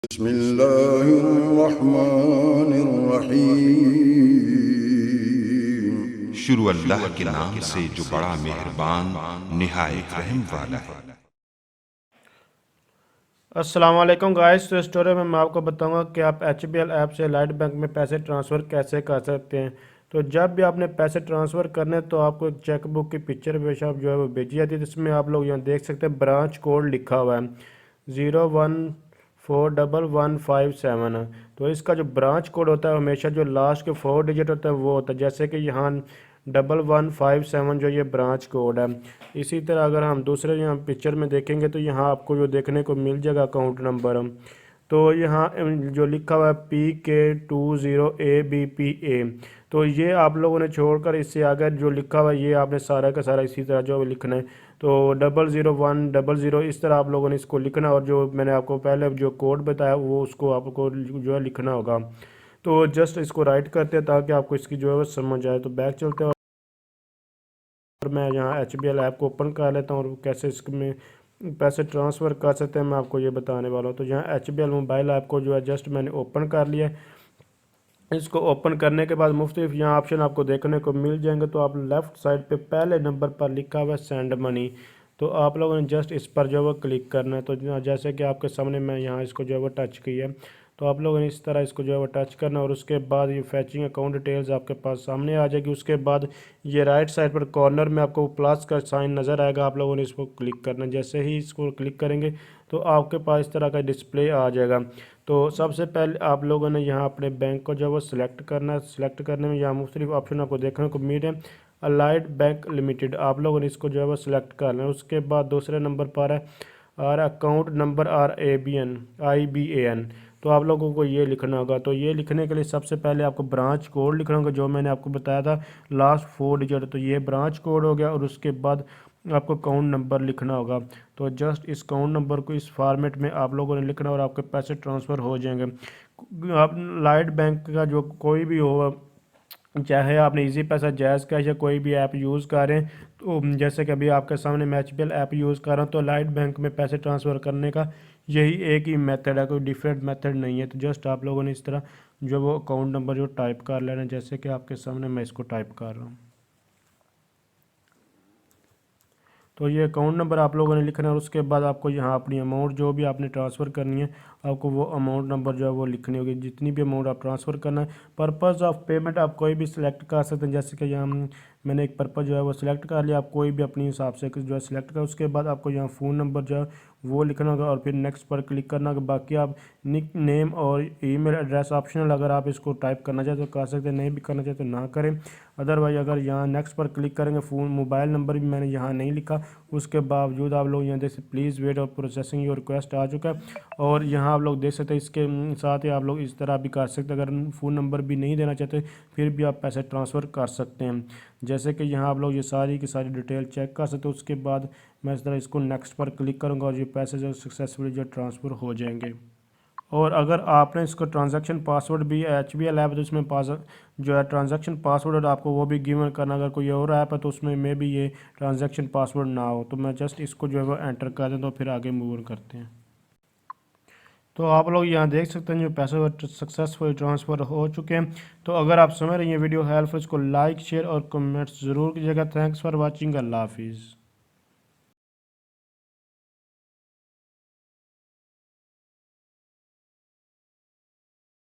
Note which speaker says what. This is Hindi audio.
Speaker 1: बिस्मिल्लाहिर्रहमानिर्रहीम। शुरू अल्लाह के नाम से जो बड़ा मेहरबान निहायत रहम वाला है।
Speaker 2: अस्सलाम वालेकुम गाइस। तो इस स्टोरी में मैं आपको बताऊंगा कि आप HBL ऐप से लाइट बैंक में पैसे ट्रांसफ़र कैसे कर सकते हैं। तो जब भी आपने पैसे ट्रांसफ़र करने तो आपको एक चेक बुक की पिक्चर पेश जो है वो भेजी जाती है, जिसमें आप लोग यहाँ देख सकते हैं ब्रांच कोड लिखा हुआ है 01411157 है। तो इसका जो ब्रांच कोड होता है हमेशा जो लास्ट के 4 डिजिट होता है वो होता है, जैसे कि यहाँ 1157 जो ये ब्रांच कोड है। इसी तरह अगर हम दूसरे यहाँ पिक्चर में देखेंगे तो यहाँ आपको जो देखने को मिल जाएगा अकाउंट नंबर। तो यहाँ जो लिखा हुआ है PK20ABPA, तो ये आप लोगों ने छोड़कर इससे आगे जो लिखा हुआ है ये आपने सारा का सारा इसी तरह जो लिखना है। तो 00100 इस तरह आप लोगों ने इसको लिखना, और जो मैंने आपको पहले जो कोड बताया वो उसको आपको जो है लिखना होगा। तो जस्ट इसको राइट करते हैं ताकि आपको इसकी जो है वो समझ आए। तो बैक चलते हैं और मैं यहाँ HBL ऐप को ओपन कर लेता हूँ और कैसे इसमें पैसे ट्रांसफ़र कर सकते हैं मैं आपको ये बताने वाला हूँ। तो यहाँ HBL मोबाइल ऐप को जो है जस्ट मैंने ओपन कर लिया है। इसको ओपन करने के बाद मुख्तलिफ यहाँ ऑप्शन आपको देखने को मिल जाएंगे। तो आप लेफ़्ट साइड पे पहले नंबर पर लिखा हुआ है सेंड मनी, तो आप लोगों ने जस्ट इस पर जो है वो क्लिक करना है। तो जैसे कि आपके सामने मैं यहाँ इसको जो है वो टच किया है, तो आप लोगों ने इस तरह इसको जो है वो टच करना है और उसके बाद ये फैचिंग अकाउंट डिटेल्स आपके पास सामने आ जाएगी। उसके बाद ये राइट साइड पर कॉर्नर में आपको प्लस का साइन नज़र आएगा, आप लोगों ने इसको क्लिक करना है। जैसे ही इसको क्लिक करेंगे तो आपके पास इस तरह का डिस्प्ले आ जाएगा। तो सबसे पहले आप लोगों ने यहाँ अपने बैंक को जो है वो सिलेक्ट करना है। सिलेक्ट करने में यहाँ मुख्तलिफ ऑप्शन आपको देखने को मिल रहे हैं। अलाइड बैंक लिमिटेड, आप लोगों ने इसको जो है वो सिलेक्ट करना है। उसके बाद दूसरे नंबर पर है और अकाउंट नंबर IBAN, तो आप लोगों को ये लिखना होगा। तो ये लिखने के लिए सबसे पहले आपको ब्रांच कोड लिखना होगा जो मैंने आपको बताया था लास्ट 4 डिजिट। तो ये ब्रांच कोड हो गया और उसके बाद आपको अकाउंट नंबर लिखना होगा। तो जस्ट इस अकाउंट नंबर को इस फॉर्मेट में आप लोगों ने लिखना और आपके पैसे ट्रांसफ़र हो जाएंगे। आप लाइट बैंक का जो कोई भी हो, चाहे आपने इजी पैसा, जैज़ कैश या कोई भी ऐप यूज़ करें, तो जैसे कि अभी आपके सामने मैं HBL ऐप यूज़ कर रहा हूँ, तो लाइट बैंक में पैसे ट्रांसफ़र करने का यही एक ही मेथड है, कोई डिफरेंट मेथड नहीं है। तो जस्ट आप लोगों ने इस तरह जो वो अकाउंट नंबर जो टाइप कर लेना, जैसे कि आपके सामने मैं इसको टाइप कर रहा हूँ। तो ये अकाउंट नंबर आप लोगों ने लिखना है और उसके बाद आपको यहाँ अपनी अमाउंट जो भी आपने ट्रांसफ़र करनी है आपको वो अमाउंट नंबर जो है वो लिखनी होगी, जितनी भी अमाउंट आप ट्रांसफ़र करना है। पर्पज़ ऑफ पेमेंट आप कोई भी सिलेक्ट कर सकते हैं, जैसे कि यहाँ मैंने एक पर्पज़ जो है वो सिलेक्ट कर लिया। आप कोई भी अपने हिसाब से जो है सिलेक्ट कर, उसके बाद आपको यहाँ फ़ोन नंबर जो है वो लिखना होगा और फिर नेक्स्ट पर क्लिक करना होगा। बाकी आप निक नेम और ईमेल एड्रेस ऑप्शनल, अगर आप इसको टाइप करना चाहते तो कर सकते हैं, नहीं भी करना चाहते तो ना करें। अदरवाइज अगर यहाँ नेक्स्ट पर क्लिक करेंगे, फ़ोन मोबाइल नंबर भी मैंने यहाँ नहीं लिखा, उसके बावजूद आप लोग यहाँ देख सकते प्लीज़ वेट और प्रोसेसिंग योर रिक्वेस्ट आ चुका है। और यहाँ आप लोग देख सकते हैं इसके साथ ही आप लोग इस तरह भी कर सकते हैं, अगर फ़ोन नंबर भी नहीं देना चाहते फिर भी आप पैसे ट्रांसफ़र कर सकते हैं। जैसे कि यहाँ आप लोग ये सारी की सारी डिटेल चेक कर सकते हो। उसके बाद मैं इस तरह इसको नेक्स्ट पर क्लिक करूँगा और ये पैसे जो सक्सेसफुली जो ट्रांसफ़र हो जाएंगे। और अगर आपने इसको ट्रांजैक्शन पासवर्ड भी HBL ऐप है तो उसमें पास जो है ट्रांजैक्शन पासवर्ड आपको वो भी गिवन करना। अगर कोई और ऐप है तो उसमें मे भी ये ट्रांजैक्शन पासवर्ड ना हो। तो मैं जस्ट इसको जो है वो एंटर कर दें तो फिर आगे मूव करते हैं। तो आप लोग यहाँ देख सकते हैं जो पैसे सक्सेसफुल ट्रांसफ़र हो चुके हैं। तो अगर आप समझ रहे हैं ये वीडियो हेल्पफुल, इसको लाइक शेयर और कमेंट्स ज़रूर कीजिएगा। Thanks for watching. अल्लाह हाफिज़।